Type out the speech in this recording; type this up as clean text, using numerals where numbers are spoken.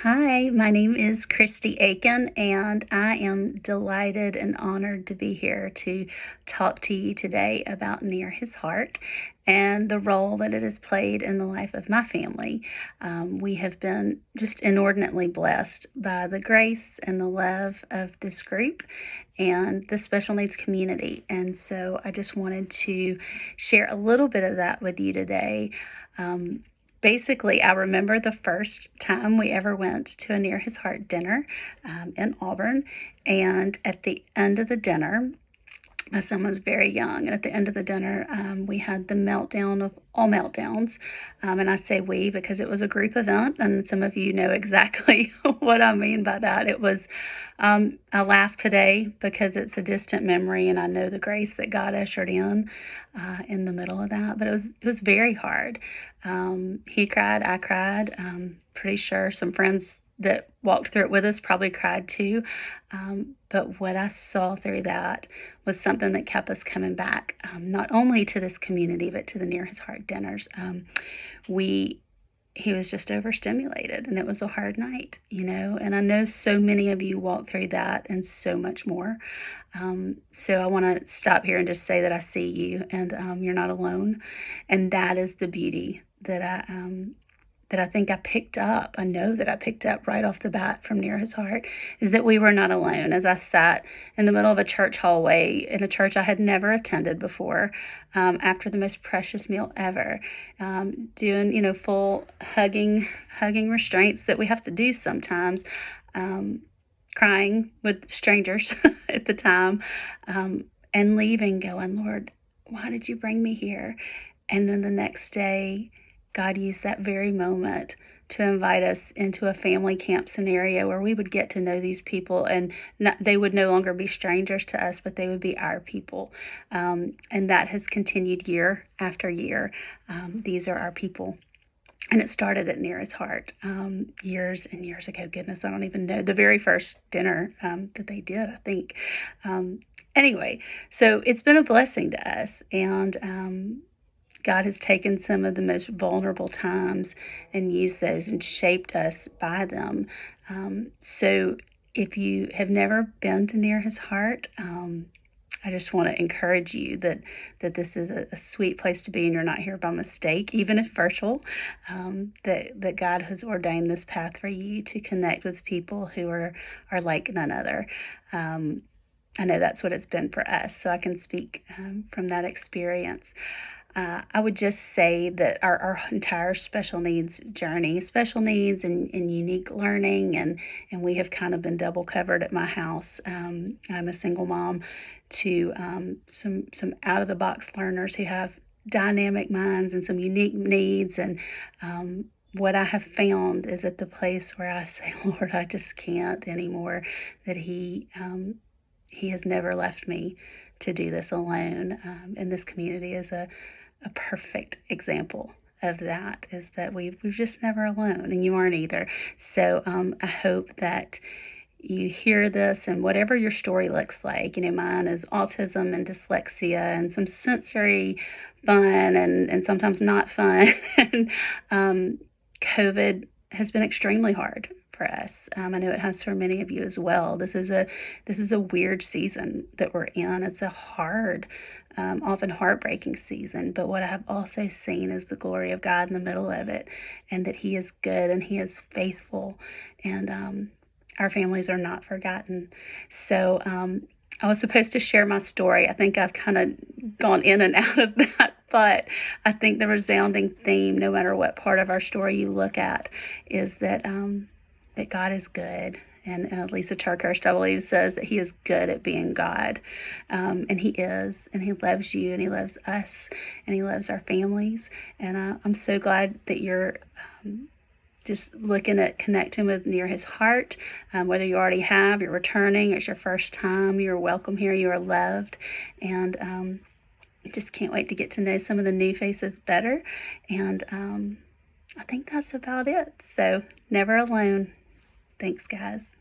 Hi, my name is Christie Aitken, and I am delighted and honored to be here to talk to you today about Near His Heart and the role that it has played in the life of my family. We have been just inordinately blessed by the grace and the love of this group and the special needs community. And so I just wanted to share a little bit of that with you today. Basically, I remember the first time we ever went to a Near His Heart dinner in Auburn. And at the end of the dinner, my son was very young. And at the end of the dinner, we had the meltdown of all meltdowns. And I say we because it was a group event. And some of you know exactly what I mean by that. It was, I laugh today because it's a distant memory. And I know the grace that God ushered in the middle of that. But it was very hard. He cried, I cried. Pretty sure some friends that walked through it with us probably cried too. But what I saw through that was something that kept us coming back, not only to this community, but to the Near His Heart dinners. He was just overstimulated, and it was a hard night, and I know so many of you walk through that and so much more. So I want to stop here and just say that I see you, and you're not alone. And that is the beauty that I think I picked up. I know that I picked up right off the bat from Near His Heart, is that we were not alone. As I sat in the middle of a church hallway in a church I had never attended before, after the most precious meal ever, doing, full hugging restraints that we have to do sometimes, crying with strangers at the time, and leaving going, Lord, why did you bring me here? And then the next day, God used that very moment to invite us into a family camp scenario where we would get to know these people, and they would no longer be strangers to us, but they would be our people. And that has continued year after year. These are our people. And it started at Near His Heart years and years ago. Goodness, I don't even know. The very first dinner that they did, I think. Anyway, so it's been a blessing to us. And God has taken some of the most vulnerable times and used those and shaped us by them. So if you have never been to Near His Heart, I just want to encourage you that this is a sweet place to be, and you're not here by mistake, even if virtual, that God has ordained this path for you to connect with people who are like none other. I know that's what it's been for us, so I can speak from that experience. I would just say that our entire special needs journey, special needs and unique learning, and we have kind of been double covered at my house. I'm a single mom to some out of the box learners who have dynamic minds and some unique needs. And what I have found is at the place where I say, Lord, I just can't anymore, that He has never left me to do this alone. And this community is a perfect example of that, is that we're just never alone, and you aren't either. So I hope that you hear this, and whatever your story looks like, mine is autism and dyslexia and some sensory fun and sometimes not fun. And COVID has been extremely hard for us. I know it has for many of you as well. This is a weird season that we're in. It's a hard, often heartbreaking season. But what I have also seen is the glory of God in the middle of it, and that He is good and He is faithful, and our families are not forgotten. So I was supposed to share my story. I think I've kind of gone in and out of that, but I think the resounding theme, no matter what part of our story you look at, is that God is good. And Lisa TerKeurst, I believe, says that He is good at being God. And He is. And He loves you, and He loves us, and He loves our families. And I'm so glad that you're just looking at connecting with Near His Heart. Whether you already have, you're returning, it's your first time, you're welcome here, you are loved. And I just can't wait to get to know some of the new faces better. And I think that's about it. So never alone. Thanks, guys.